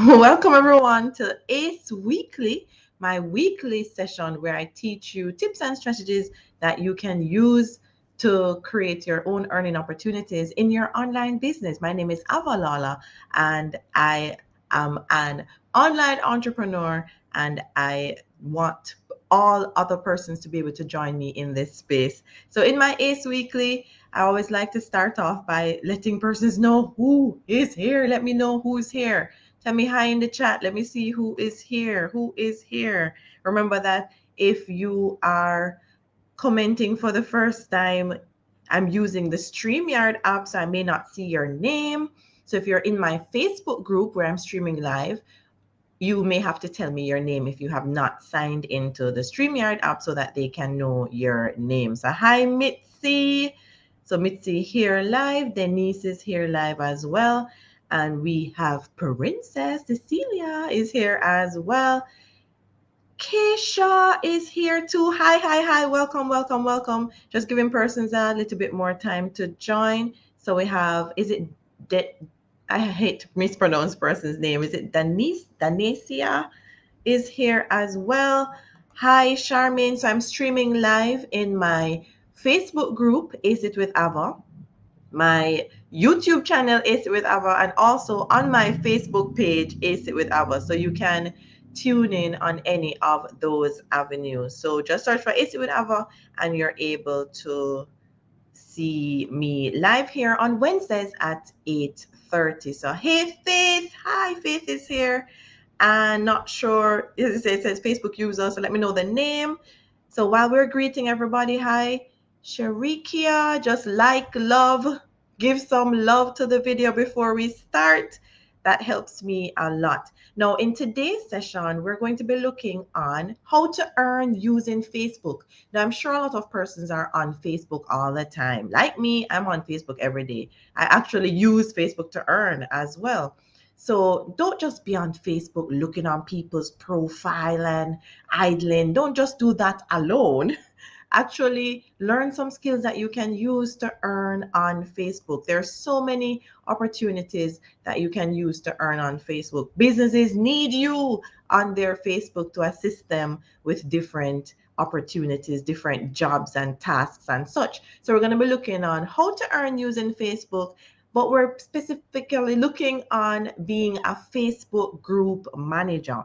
Welcome everyone to ACE Weekly, my weekly session where I teach you tips and strategies that you can use to create your own earning opportunities in your online business. My name is Avalala and I am an online entrepreneur, and I want all other persons to be able to join me in this space. So in my ACE Weekly, I always like to start off by letting persons know who is here. Let me know who's here. Tell me hi in the chat. Let me see who is here. Who is here? Remember that if you are commenting for the first time, I'm using the StreamYard app, so I may not see your name. So if you're in my Facebook group where I'm streaming live, you may have to tell me your name if you have not signed into the StreamYard app so that they can know your name. So hi, Mitzi. So Mitzi here live. Denise is here live as well. And we have Princess Cecilia is here as well. Keisha is here too. Hi, hi, hi. Welcome, welcome, welcome. Just giving persons a little bit more time to join. So we have, is it I hate to mispronounce person's name. Is it Danesia is here as well. Hi, Charmaine. So I'm streaming live in my Facebook group, Ace It with Ava, my YouTube channel, Ace It with Ava, and also on my Facebook page, Ace It with Ava. So you can tune in on any of those avenues. So just search for Ace It with Ava and you're able to see me live here on Wednesdays at 8:30. So hey Faith, hi, Faith is here. And not sure, it says Facebook user, so let me know the name. So while we're greeting everybody, hi, Sharikia, just like, love, give some love to the video before we start. That helps me a lot. Now, in today's session, we're going to be looking on how to earn using Facebook. Now, I'm sure a lot of persons are on Facebook all the time. Like me, I'm on Facebook every day. I actually use Facebook to earn as well. So don't just be on Facebook looking on people's profile and idling. Don't just do that alone. Actually learn some skills that you can use to earn on Facebook. There's so many opportunities that you can use to earn on Facebook. Businesses need you on their Facebook to assist them with different opportunities, different jobs and tasks and such. So we're going to be looking on how to earn using Facebook, but we're specifically looking on being a Facebook group manager.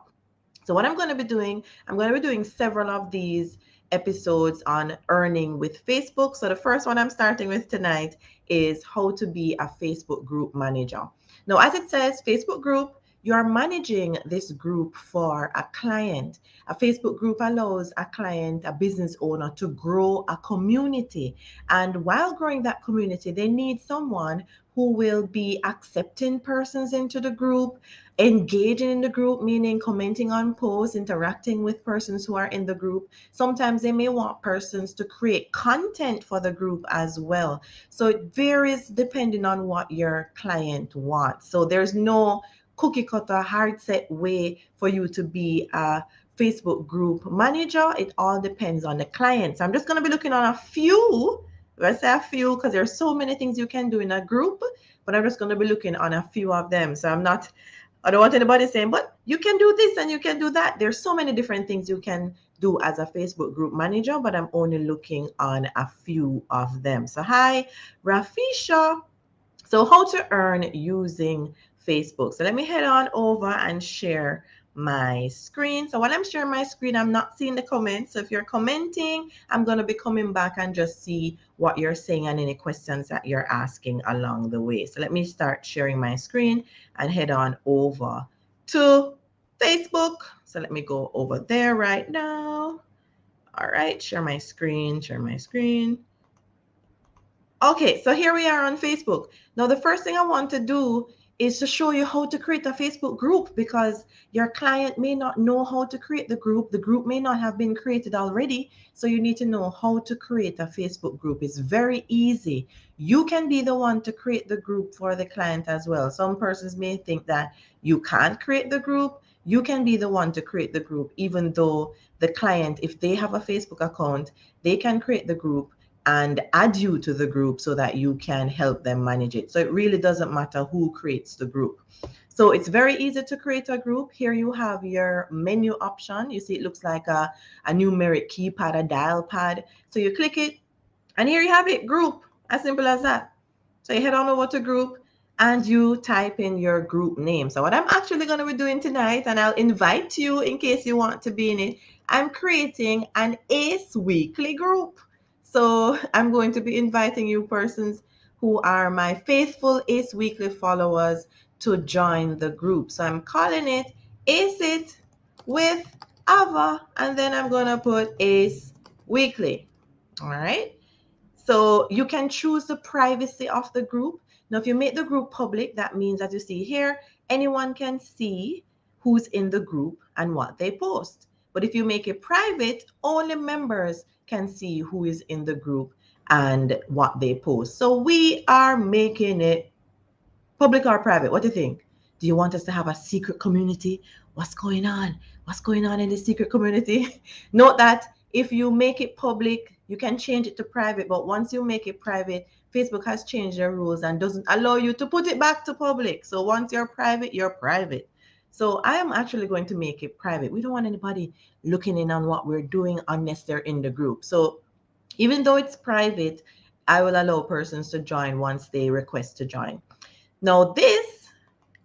So what I'm going to be doing, I'm going to be doing several of these episodes on earning with Facebook. So the first one I'm starting with tonight is how to be a Facebook group manager. Now, as it says, Facebook group, you are managing this group for a client. A Facebook group allows a client, a business owner, to grow a community. And while growing that community, they need someone who will be accepting persons into the group, engaging in the group, meaning commenting on posts, interacting with persons who are in the group. Sometimes they may want persons to create content for the group as well. So it varies depending on what your client wants. So there's no cookie cutter, hard set way for you to be a Facebook group manager. It all depends on the client. So I'm just going to be looking on a few. Let's say a few because there's so many things you can do in a group, but I'm just going to be looking on a few of them. So I don't want anybody saying, but you can do this and you can do that. There's so many different things you can do as a Facebook group manager, but I'm only looking on a few of them. So hi, Rafisha. So how to earn using Facebook. So let me head on over and share my screen. So while I'm sharing my screen, I'm not seeing the comments. So if you're commenting, I'm going to be coming back and just see what you're saying and any questions that you're asking along the way. So let me start sharing my screen and head on over to Facebook. So let me go over there right now. All right, share my screen, share my screen. Okay, so here we are on Facebook. Now, the first thing I want to do is to show you how to create a Facebook group, because your client may not know how to create the group. The group may not have been created already. So you need to know how to create a Facebook group. It's very easy. You can be the one to create the group for the client as well. Some persons may think that you can't create the group. You can be the one to create the group, even though the client, if they have a Facebook account, they can create the group and add you to the group so that you can help them manage it. So it really doesn't matter who creates the group. So it's very easy to create a group. Here you have your menu option. You see it looks like a numeric keypad, a dial pad. So you click it, and here you have it, group, as simple as that. So you head on over to group and you type in your group name. So what I'm actually going to be doing tonight, and I'll invite you in case you want to be in it, I'm creating an ACE Weekly group. So I'm going to be inviting you persons who are my faithful ACE Weekly followers to join the group. So I'm calling it Ace It with Ava, and then I'm going to put ACE Weekly. All right. So you can choose the privacy of the group. Now, if you make the group public, that means, as you see here, anyone can see who's in the group and what they post. But if you make it private, only members can see who is in the group and what they post. So we are making it public or private. What do you think? Do you want us to have a secret community? What's going on? What's going on in the secret community? Note that if you make it public, you can change it to private. But once you make it private, Facebook has changed their rules and doesn't allow you to put it back to public. So once you're private, you're private. So I am actually going to make it private. We don't want anybody looking in on what we're doing unless they're in the group. So even though it's private, I will allow persons to join once they request to join. Now this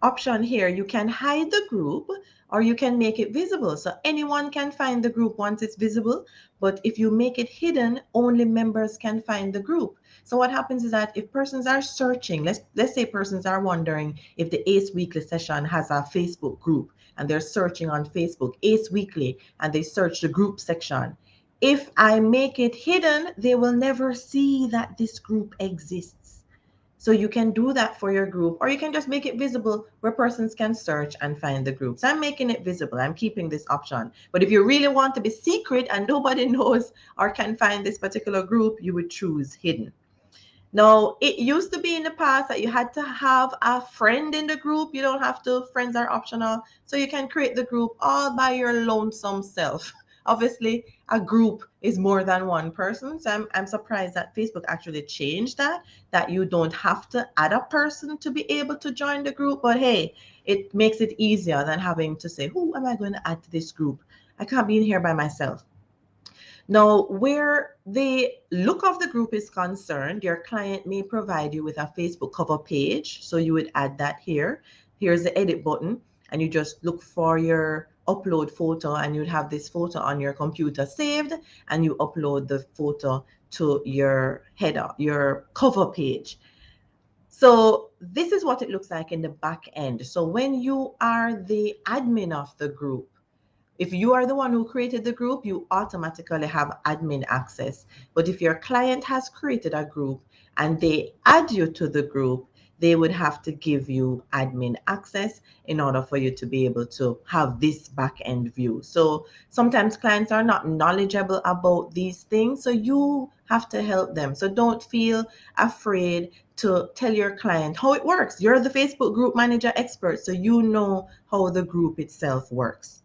option here, you can hide the group or you can make it visible. So anyone can find the group once it's visible, but if you make it hidden, only members can find the group. So what happens is that if persons are searching, let's say persons are wondering if the ACE Weekly session has a Facebook group and they're searching on Facebook, ACE Weekly, and they search the group section. If I make it hidden, they will never see that this group exists. So you can do that for your group, or you can just make it visible where persons can search and find the groups. I'm making it visible. I'm keeping this option. But if you really want to be secret and nobody knows or can find this particular group, you would choose hidden. Now, it used to be in the past that you had to have a friend in the group. You don't have to. Friends are optional. So you can create the group all by your lonesome self. Obviously, a group is more than one person. So I'm surprised that Facebook actually changed that you don't have to add a person to be able to join the group. But hey, it makes it easier than having to say, who am I going to add to this group? I can't be in here by myself. Now, where the look of the group is concerned, your client may provide you with a Facebook cover page. So you would add that here. Here's the edit button, and you just look for your upload photo, and you'd have this photo on your computer saved, and you upload the photo to your header, your cover page. So this is what it looks like in the back end. So when you are the admin of the group, if you are the one who created the group, you automatically have admin access. But if your client has created a group and they add you to the group, they would have to give you admin access in order for you to be able to have this back end view. So sometimes clients are not knowledgeable about these things, so you have to help them. So don't feel afraid to tell your client how it works. You're the Facebook group manager expert, so you know how the group itself works.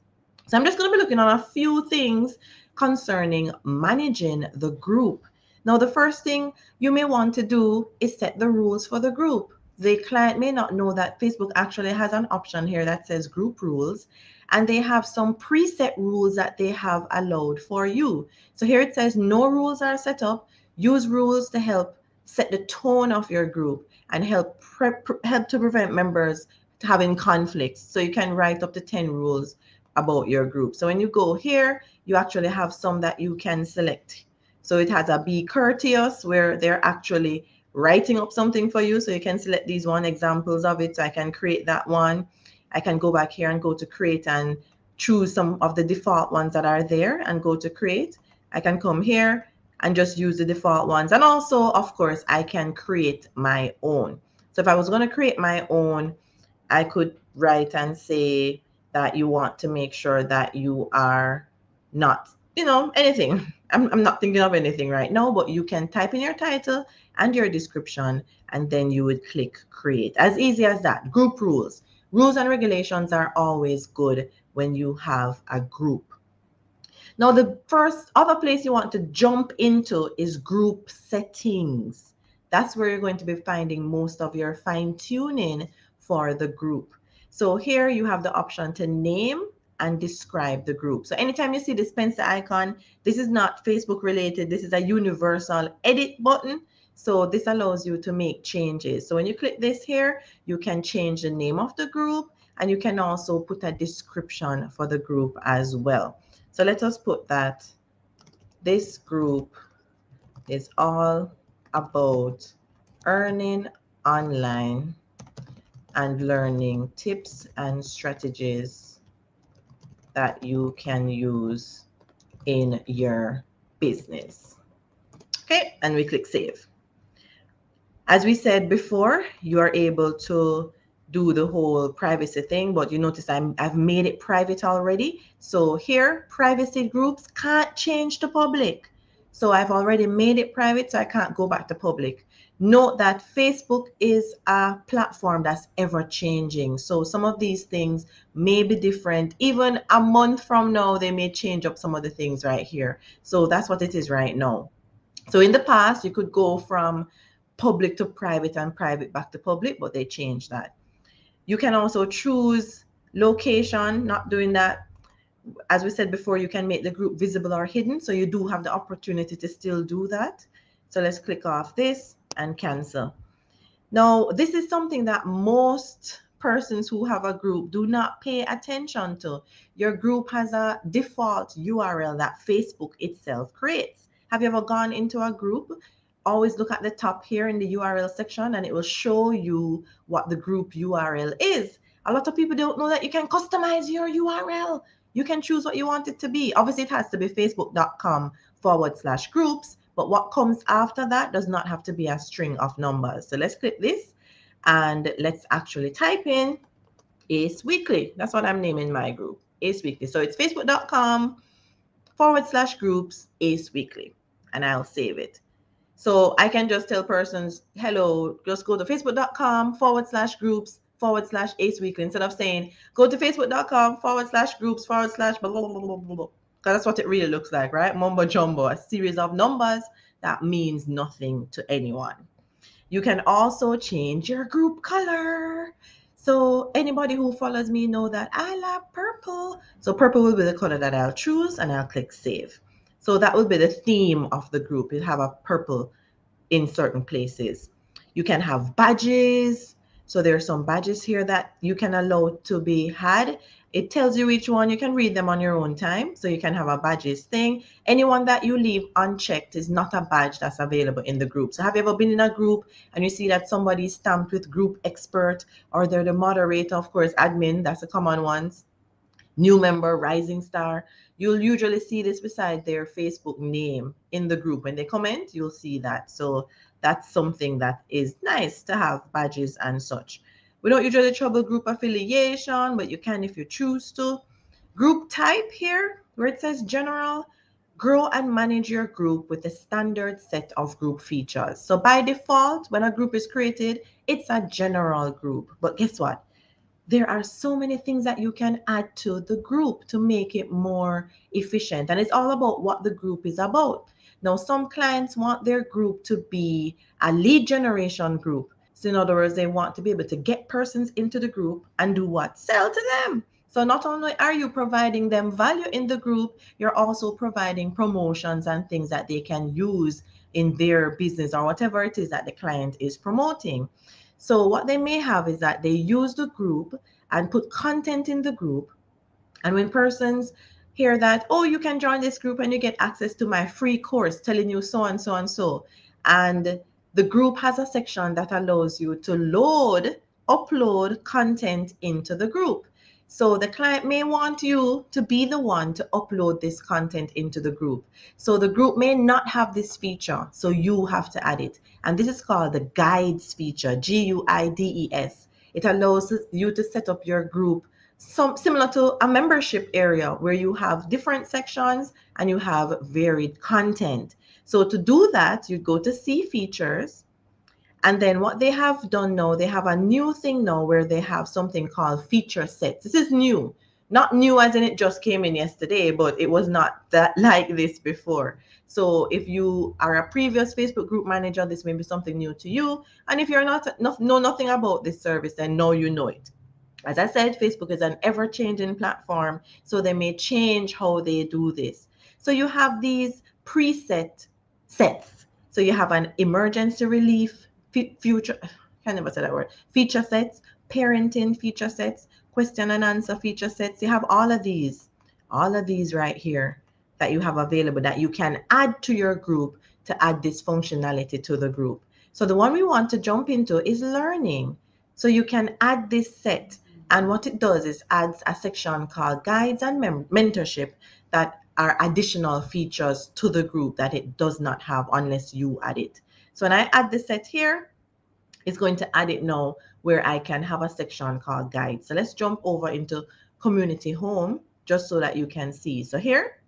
So I'm just going to be looking on a few things concerning managing the group. Now, the first thing you may want to do is set the rules for the group. The client may not know that Facebook actually has an option here that says group rules, and they have some preset rules that they have allowed for you. So here it says no rules are set up. Use rules to help set the tone of your group and help to prevent members having conflicts. So you can write up to 10 rules about your group. So when you go here, you actually have some that you can select. So it has a be courteous where they're actually writing up something for you. So you can select these one examples of it. So I can create that one. I can go back here and go to create and choose some of the default ones that are there and go to create. I can come here and just use the default ones. And also, of course, I can create my own. So if I was going to create my own, I could write and say that you want to make sure that you are not, anything. I'm not thinking of anything right now, but you can type in your title and your description, and then you would click create. As easy as that. Group rules. Rules and regulations are always good when you have a group. Now, the first other place you want to jump into is group settings. That's where you're going to be finding most of your fine tuning for the group. So here you have the option to name and describe the group. So anytime you see this pencil icon, this is not Facebook related. This is a universal edit button. So this allows you to make changes. So when you click this here, you can change the name of the group, and you can also put a description for the group as well. So let us put that this group is all about earning online and learning tips and strategies that you can use in your business. Okay, and we click save. As we said before, you are able to do the whole privacy thing, but you notice I've made it private already. So here, privacy groups can't change to public. So I've already made it private, so I can't go back to public. Note that Facebook is a platform that's ever changing. So some of these things may be different. Even a month from now, they may change up some of the things right here. So that's what it is right now. So in the past, you could go from public to private and private back to public, but they changed that. You can also choose location, not doing that. As we said before, you can make the group visible or hidden. So you do have the opportunity to still do that. So let's click off this and cancel. Now, this is something that most persons who have a group do not pay attention to. Your group has a default URL that Facebook itself creates. Have you ever gone into a group? Always look at the top here in the URL section, and it will show you what the group URL is. A lot of people don't know that you can customize your URL. You can choose what you want it to be. Obviously, it has to be facebook.com/groups, but what comes after that does not have to be a string of numbers. So let's click this and let's actually type in Ace Weekly. That's what I'm naming my group, Ace Weekly. So it's facebook.com/groups Ace Weekly, and I'll save it. So I can just tell persons, hello, just go to facebook.com/groups/Ace Weekly, instead of saying, go to facebook.com/groups/ blah, blah, blah, blah, blah. Because that's what it really looks like, right? Mumbo jumbo, a series of numbers that means nothing to anyone. You can also change your group color. So anybody who follows me know that I love purple. So purple will be the color that I'll choose, and I'll click save. So that will be the theme of the group. You'll have a purple in certain places. You can have badges. So there are some badges here that you can allow to be had. It tells you which one. You can read them on your own time. So you can have a badges thing. Anyone that you leave unchecked is not a badge that's available in the group. So have you ever been in a group and you see that somebody's stamped with group expert, or they're the moderator, of course, admin, that's a common one. New member, rising star. You'll usually see this beside their Facebook name in the group. When they comment, you'll see that. So that's something that is nice to have, badges and such. We don't usually trouble group affiliation, but you can if you choose to. Group type here, where it says general, grow and manage your group with a standard set of group features. So by default, when a group is created, it's a general group. But guess what? There are so many things that you can add to the group to make it more efficient. And it's all about what the group is about. Now, some clients want their group to be a lead generation group. So in other words, they want to be able to get persons into the group and do what? Sell to them. So not only are you providing them value in the group, you're also providing promotions and things that they can use in their business or whatever it is that the client is promoting. So what they may have is that they use the group and put content in the group. And when persons hear that, oh, you can join this group and you get access to my free course telling you so and so and so. And the group has a section that allows you to upload content into the group. So the client may want you to be the one to upload this content into the group. So the group may not have this feature, so you have to add it. And this is called the guides feature, GUIDES. It allows you to set up your group similar to a membership area where you have different sections and you have varied content. So to do that, you go to see features. And then what they have done now, they have a new thing now where they have something called feature sets. This is new. Not new as in it just came in yesterday, but it was not that like this before. So if you are a previous Facebook group manager, this may be something new to you. And if you're not know nothing about this service, then now you know it. As I said, Facebook is an ever-changing platform, so they may change how they do this. So you have these preset sets. So you have an emergency relief, future, I can't never say that word, feature sets, parenting feature sets, question and answer feature sets. You have all of these right here that you have available that you can add to your group to add this functionality to the group. So the one we want to jump into is learning. So you can add this set, and what it does is adds a section called guides and mentorship that are additional features to the group that it does not have unless you add it. So when I add the set here, it's going to add it now where I can have a section called guides. So let's jump over into community home just so that you can see. So here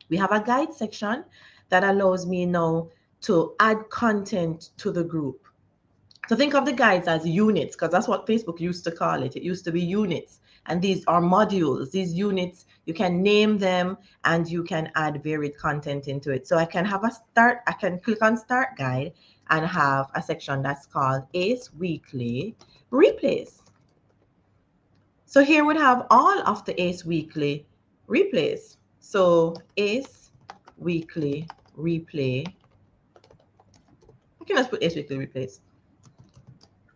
we have a guide section that allows me now to add content to the group. So think of the guides as units, because that's what Facebook used to call it. It used to be units. And these are modules. These units, you can name them and you can add varied content into it. So I can have a start, I can click on start guide and have a section that's called ACE Weekly Replays. So here we have all of the ACE Weekly replays. So ACE Weekly Replay. I can just put ACE Weekly Replays.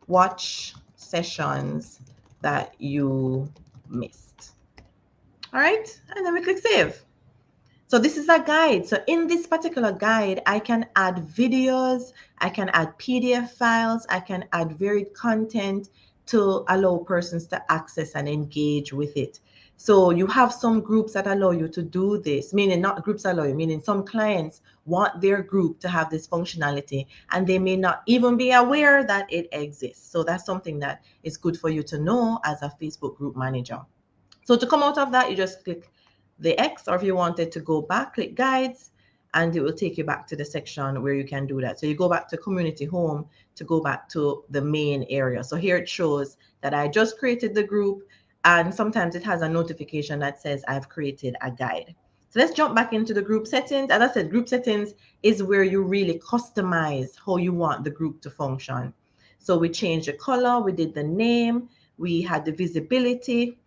Watch sessions that you missed. All right, and then we click save. So this is a guide. So in this particular guide, I can add videos, I can add PDF files, I can add varied content to allow persons to access and engage with it. So you have some groups that allow you to do this, meaning not groups allow you, meaning some clients want their group to have this functionality and they may not even be aware that it exists. So that's something that is good for you to know as a Facebook group manager. So to come out of that, you just click the X, or if you wanted to go back, click guides, and it will take you back to the section where you can do that. So you go back to community home to go back to the main area. So here it shows that I just created the group, and sometimes it has a notification that says I've created a guide. So let's jump back into the group settings. As I said, group settings is where you really customize how you want the group to function. So we changed the color, we did the name, we had the visibility,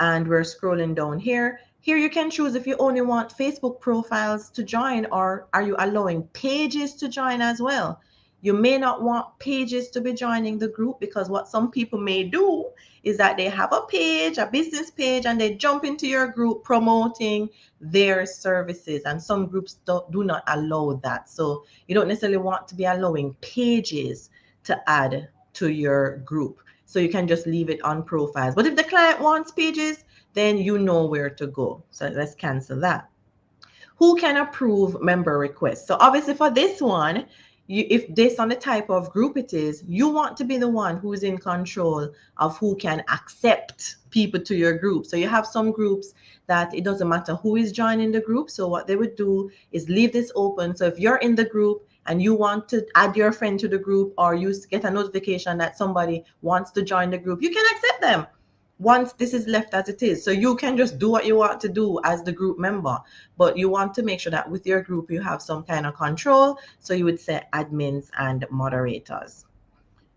and we're scrolling down here. Here you can choose if you only want Facebook profiles to join, or are you allowing pages to join as well. You may not want pages to be joining the group, because what some people may do is that they have a page, a business page, and they jump into your group promoting their services, and some groups do not allow that. So you don't necessarily want to be allowing pages to add to your group. So you can just leave it on profiles. But if the client wants pages, then you know where to go. So let's cancel that. Who can approve member requests? So obviously for this one, if based on the type of group it is, you want to be the one who is in control of who can accept people to your group. So you have some groups that it doesn't matter who is joining the group. So what they would do is leave this open. So if you're in the group and you want to add your friend to the group, or you get a notification that somebody wants to join the group, you can accept them once this is left as it is. So you can just do what you want to do as the group member, but you want to make sure that with your group you have some kind of control. So you would say admins and moderators.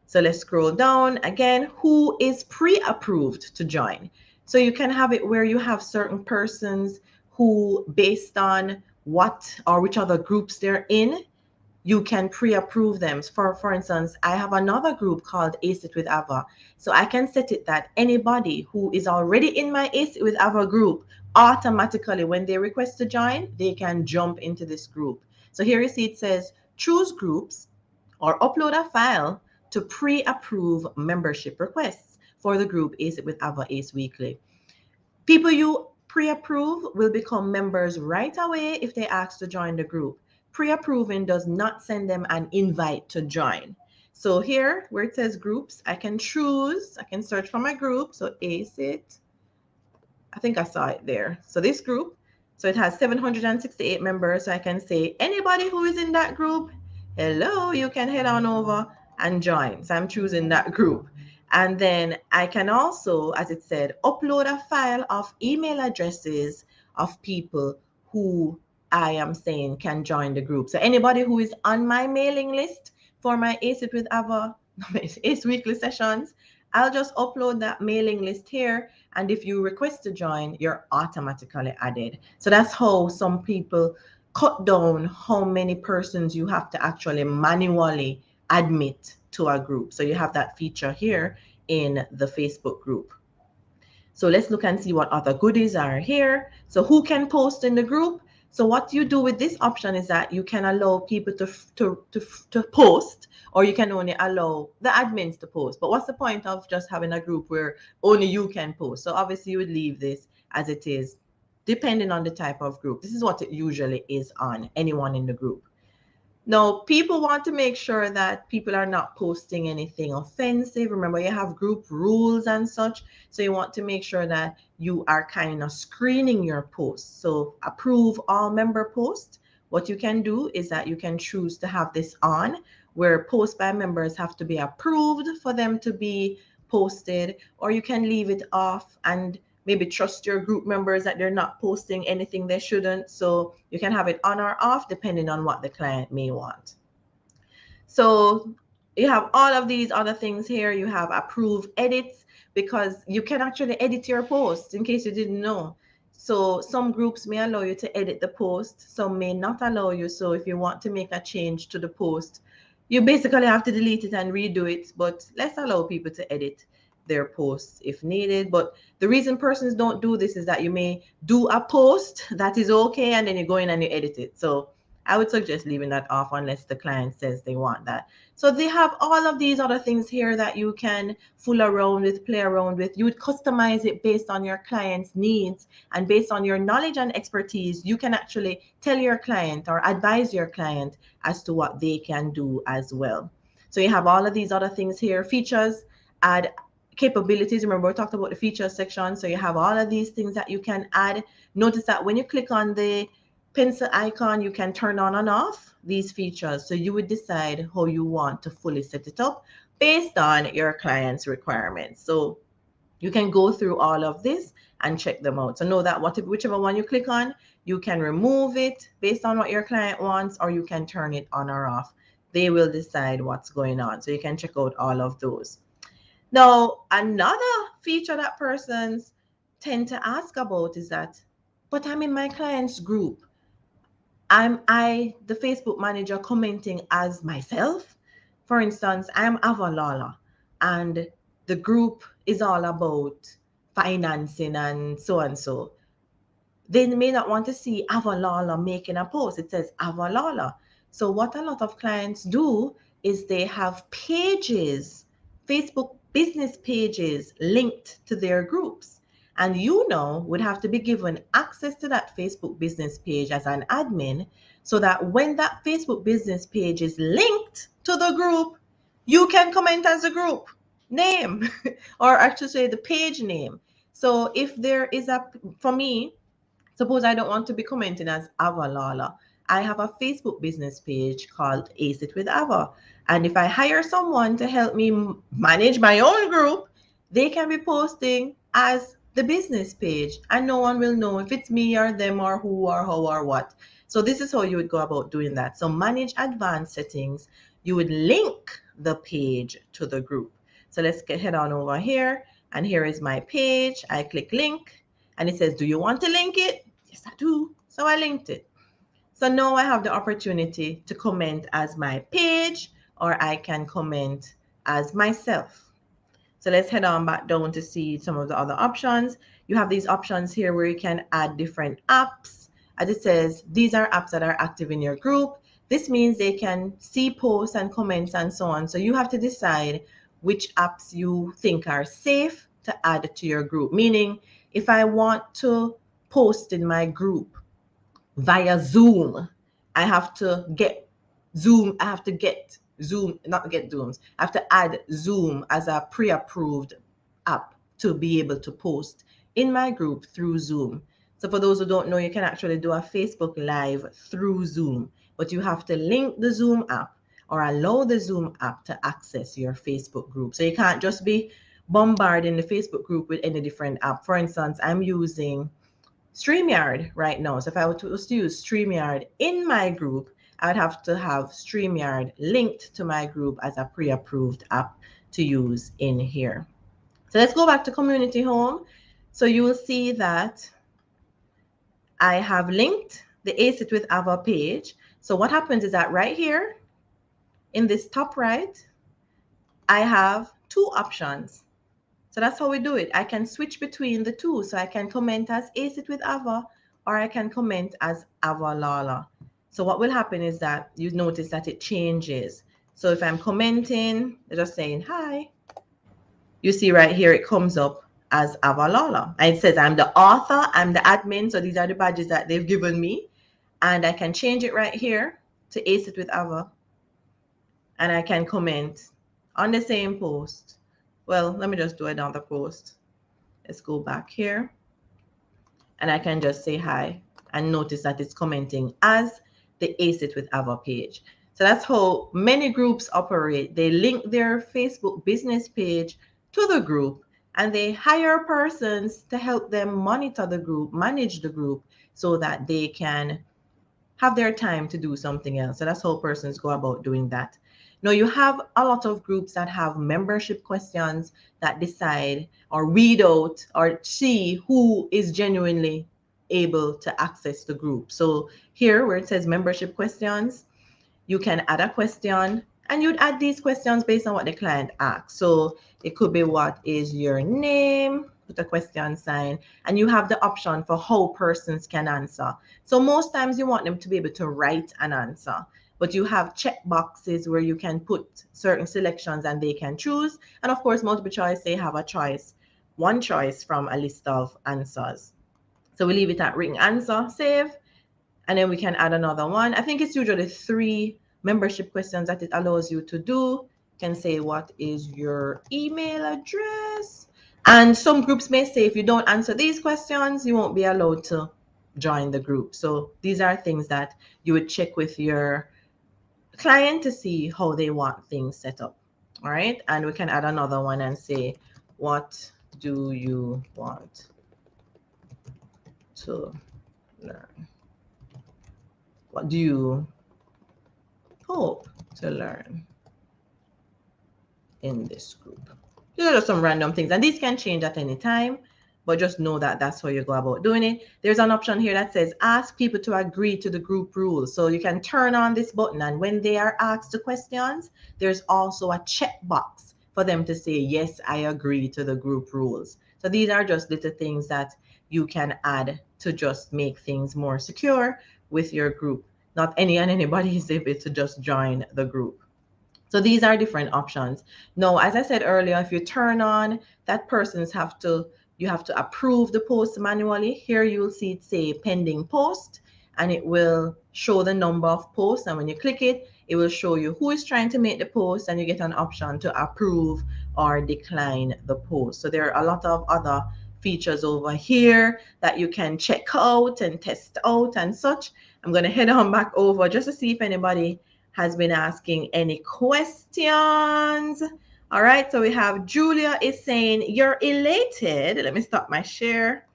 So let's scroll down again. Who is pre-approved to join? So you can have it where you have certain persons who, based on what or which other groups they're in, you can pre-approve them. For instance, I have another group called Ace It with Ava. So I can set it that anybody who is already in my Ace It with Ava group, automatically when they request to join, they can jump into this group. So here you see it says choose groups or upload a file to pre-approve membership requests for the group Ace It with Ava Ace Weekly. People you pre-approve will become members right away if they ask to join the group. Pre-approving does not send them an invite to join. So here where it says groups, I can choose, I can search for my group. So Ace It, I think I saw it there. So this group, so it has 768 members. So I can say anybody who is in that group, hello, you can head on over and join. So I'm choosing that group. And then I can also, as it said, upload a file of email addresses of people who I am saying can join the group. So anybody who is on my mailing list for my Ace It with Ava, Ace Weekly sessions, I'll just upload that mailing list here. And if you request to join, you're automatically added. So that's how some people cut down how many persons you have to actually manually admit to a group. So you have that feature here in the Facebook group. So let's look and see what other goodies are here. So who can post in the group? So what you do with this option is that you can allow people to post, or you can only allow the admins to post. But what's the point of just having a group where only you can post? So obviously you would leave this as it is, depending on the type of group. This is what it usually is on anyone in the group. Now, people want to make sure that people are not posting anything offensive. Remember, you have group rules and such. So you want to make sure that you are kind of screening your posts. So approve all member posts. What you can do is that you can choose to have this on, where posts by members have to be approved for them to be posted, or you can leave it off and maybe trust your group members that they're not posting anything they shouldn't. So you can have it on or off depending on what the client may want. So you have all of these other things here. You have approve edits, because you can actually edit your post, in case you didn't know. So some groups may allow you to edit the post, some may not allow you. So if you want to make a change to the post, you basically have to delete it and redo it. But let's allow people to edit their posts if needed. But the reason persons don't do this is that you may do a post that is okay, and then you go in and you edit it. So I would suggest leaving that off unless the client says they want that. So they have all of these other things here that you can fool around with, play around with. You would customize it based on your client's needs, and based on your knowledge and expertise, you can actually tell your client or advise your client as to what they can do as well. So you have all of these other things here, features, add capabilities. Remember, we talked about the features section. So you have all of these things that you can add. Notice that when you click on the pencil icon, you can turn on and off these features. So you would decide how you want to fully set it up based on your client's requirements. So you can go through all of this and check them out. So know that whichever one you click on, you can remove it based on what your client wants, or you can turn it on or off. They will decide what's going on. So you can check out all of those. Now, another feature that persons tend to ask about is that, but I'm in my client's group. The Facebook manager, commenting as myself. For instance, I'm Avalala, and the group is all about financing and so and so. They may not want to see Avalala making a post. It says Avalala. So what a lot of clients do is they have pages, Facebook business pages linked to their groups. And you know would have to be given access to that Facebook business page as an admin, so that when that Facebook business page is linked to the group, you can comment as a group name or actually say the page name. So if there is for me, suppose I don't want to be commenting as Avalala. I have a Facebook business page called Ace It with Ava. And if I hire someone to help me manage my own group, they can be posting as the business page, and no one will know if it's me or them or who or how or what. So this is how you would go about doing that. So manage advanced settings. You would link the page to the group. So let's head on over here. And here is my page. I click link. And it says, do you want to link it? Yes, I do. So I linked it. So now I have the opportunity to comment as my page, or I can comment as myself. So let's head on back down to see some of the other options. You have these options here where you can add different apps. As it says, these are apps that are active in your group. This means they can see posts and comments and so on. So you have to decide which apps you think are safe to add to your group. Meaning, if I want to post in my group via Zoom, I have to get Zoom. I have to get Zoom, not get Zooms. I have to add Zoom as a pre-approved app to be able to post in my group through Zoom. So for those who don't know, you can actually do a Facebook Live through Zoom, but you have to link the Zoom app or allow the Zoom app to access your Facebook group. So you can't just be bombarding the Facebook group with any different app. For instance, I'm using StreamYard right now. So if I were to use StreamYard in my group, I would have to have StreamYard linked to my group as a pre-approved app to use in here. So let's go back to community home. So you will see that I have linked the Ace It with Ava page. So what happens is that right here in this top right, I have two options. So that's how we do it. I can switch between the two. So I can comment as Ace It with Ava, or I can comment as Ava Lala. So what will happen is that you notice that it changes. So if I'm commenting, just saying hi, you see right here, it comes up as Ava Lala. And it says I'm the author, I'm the admin. So these are the badges that they've given me. And I can change it right here to Ace It with Ava. And I can comment on the same post. Well, let me just do another post. Let's go back here. And I can just say hi and notice that it's commenting as the Ace It with Ava page. So that's how many groups operate. They link their Facebook business page to the group, and they hire persons to help them monitor the group, manage the group, so that they can have their time to do something else. So that's how persons go about doing that. Now, you have a lot of groups that have membership questions that decide or weed out or see who is genuinely able to access the group. So here where it says membership questions, you can add a question, and you'd add these questions based on what the client asks. So it could be, what is your name? Put a question sign, and you have the option for how persons can answer. So most times you want them to be able to write an answer, but you have check boxes where you can put certain selections and they can choose. And of course, multiple choice, they have a choice, one choice from a list of answers. So we leave it at written answer, save, and then we can add another one. I think it's usually 3 membership questions that it allows you to do. You can say, what is your email address? And some groups may say, if you don't answer these questions, you won't be allowed to join the group. So these are things that you would check with your client to see how they want things set up. All right. And we can add another one and say, what do you want to learn? What do you hope to learn in this group? These are just some random things, and these can change at any time, but just know that that's how you go about doing it. There's an option here that says ask people to agree to the group rules. So you can turn on this button, and when they are asked the questions, there's also a checkbox for them to say, yes, I agree to the group rules. So these are just little things that you can add to just make things more secure with your group. Not anybody is able to just join the group. So these are different options. Now, as I said earlier, if you turn on that you have to approve the post manually. Here you will see it say pending post, and it will show the number of posts. And when you click it, it will show you who is trying to make the post, and you get an option to approve or decline the post. So there are a lot of other features over here that you can check out and test out and such. I'm going to head on back over just to see if anybody has been asking any questions. All right, so we have Julia is saying, you're elated. Let me stop my share.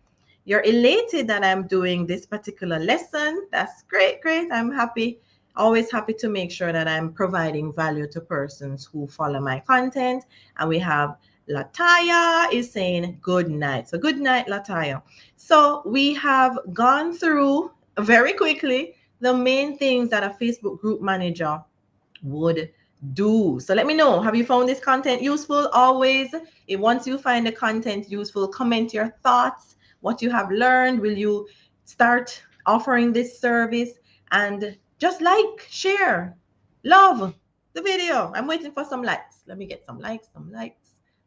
You're elated that I'm doing this particular lesson. That's great, great. I'm happy, always happy to make sure that I'm providing value to persons who follow my content. And we have Lataya is saying good night. So good night, Lataya. So we have gone through very quickly the main things that a Facebook group manager would do. So let me know, have you found this content useful? Always, if once you find the content useful, comment your thoughts, what you have learned. Will you start offering this service? And just like, share, love the video. I'm waiting for some likes. Let me get some likes,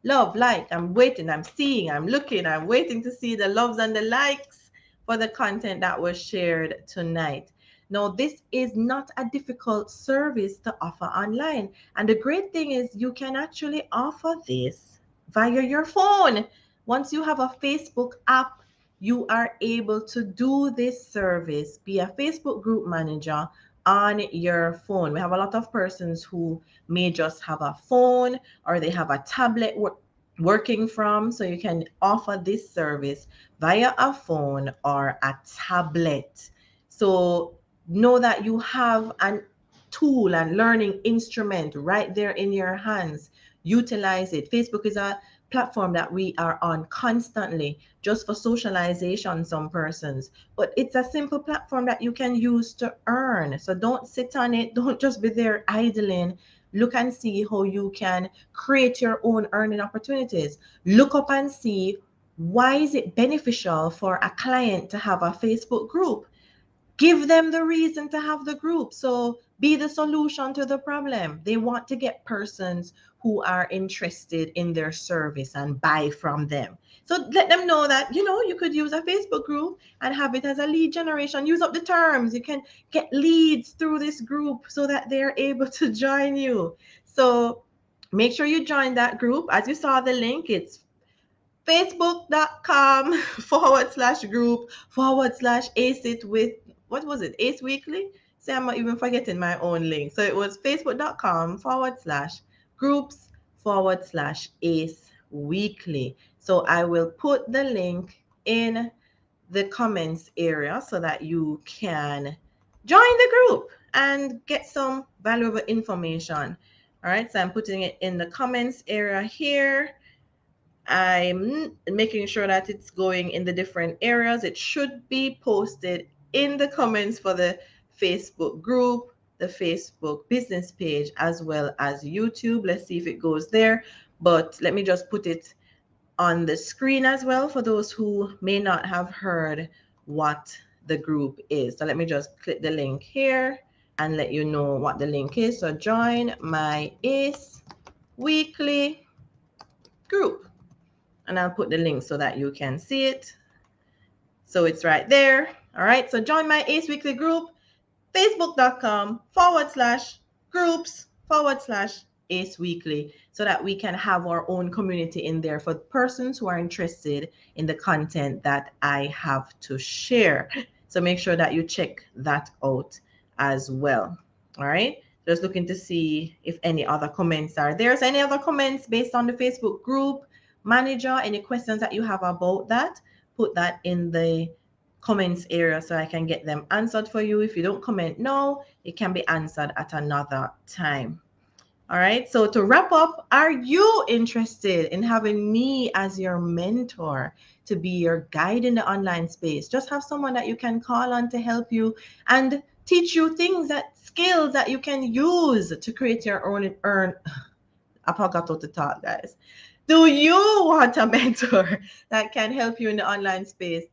love, like. I'm waiting, I'm seeing, I'm looking, I'm waiting to see the loves and the likes for the content that was shared tonight. Now, this is not a difficult service to offer online. And the great thing is you can actually offer this via your phone. Once you have a Facebook app, you are able to do this service, be a Facebook group manager on your phone. We have a lot of persons who may just have a phone or they have a tablet working from. So you can offer this service via a phone or a tablet. So know that you have a tool and learning instrument right there in your hands. Utilize it. Facebook is a platform that we are on constantly just for socialization, some persons, but it's a simple platform that you can use to earn. So don't sit on it, don't just be there idling. Look and see how you can create your own earning opportunities. Look up and see, why is it beneficial for a client to have a Facebook group? Give them the reason to have the group. So be the solution to the problem. They want to get persons who are interested in their service and buy from them. So let them know that, you could use a Facebook group and have it as a lead generation. Use up the terms. You can get leads through this group so that they're able to join you. So make sure you join that group. As you saw the link, it's facebook.com/group/ACE with, what was it, Ace Weekly? See, I'm not even forgetting my own link. So it was facebook.com/groups/ACE Weekly. So I will put the link in the comments area so that you can join the group and get some valuable information. All right, so I'm putting it in the comments area here. I'm making sure that it's going in the different areas. It should be posted in the comments for the Facebook group, the Facebook business page, as well as YouTube. Let's see if it goes there. But let me just put it on the screen as well for those who may not have heard what the group is. So let me just click the link here and let you know what the link is. So join my ACE Weekly group. And I'll put the link so that you can see it. So it's right there. All right. So join my ACE Weekly group, facebook.com/groups/ACE Weekly, so that we can have our own community in there for persons who are interested in the content that I have to share. So make sure that you check that out as well. All right. Just looking to see if any other comments are there. So any other comments based on the Facebook group manager, any questions that you have about that, put that in the comments area so I can get them answered for you. If you don't comment now, it can be answered at another time. All right. So to wrap up, are you interested in having me as your mentor, to be your guide in the online space? Just have someone that you can call on to help you and teach you things, that skills that you can use to create your own earn. I forgot how to talk, guys. Do you want a mentor that can help you in the online space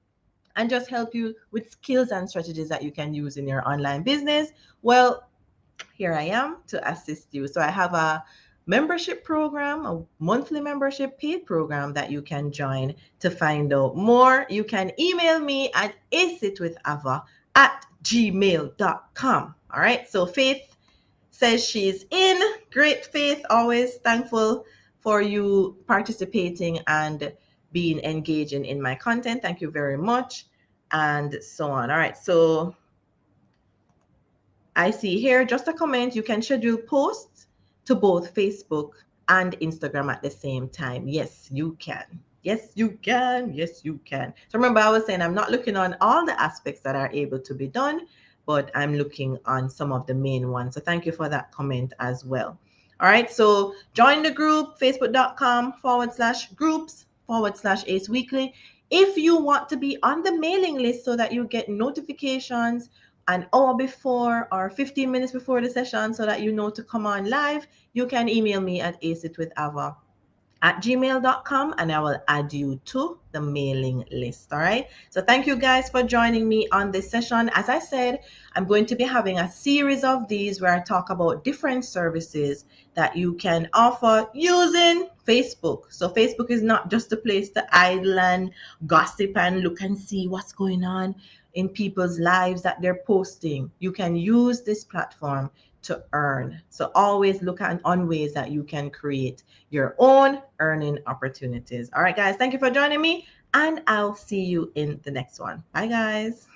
and just help you with skills and strategies that you can use in your online business? Well, here I am to assist you. So I have a membership program, a monthly membership paid program that you can join. To find out more, you can email me at acitwithava@gmail.com. All right. So Faith says she's in. Great, Faith. Always thankful for you participating and being engaging in my content. Thank you very much. And so on. All right. So I see here just a comment. You can schedule posts to both Facebook and Instagram at the same time. Yes, you can. Yes, you can. Yes, you can. So remember, I was saying I'm not looking on all the aspects that are able to be done, but I'm looking on some of the main ones. So thank you for that comment as well. All right. So join the group, facebook.com/groups/ACE Weekly. If you want to be on the mailing list so that you get notifications an hour before or 15 minutes before the session so that you know to come on live, you can email me at acitwithava@gmail.com and I will add you to the mailing list. All right. So thank you guys for joining me on this session. As I said, I'm going to be having a series of these where I talk about different services that you can offer using Facebook. So Facebook is not just a place to idle and gossip and look and see what's going on in people's lives that they're posting. You can use this platform to earn. So always look on ways that you can create your own earning opportunities. All right, guys, thank you for joining me, and I'll see you in the next one. Bye, guys.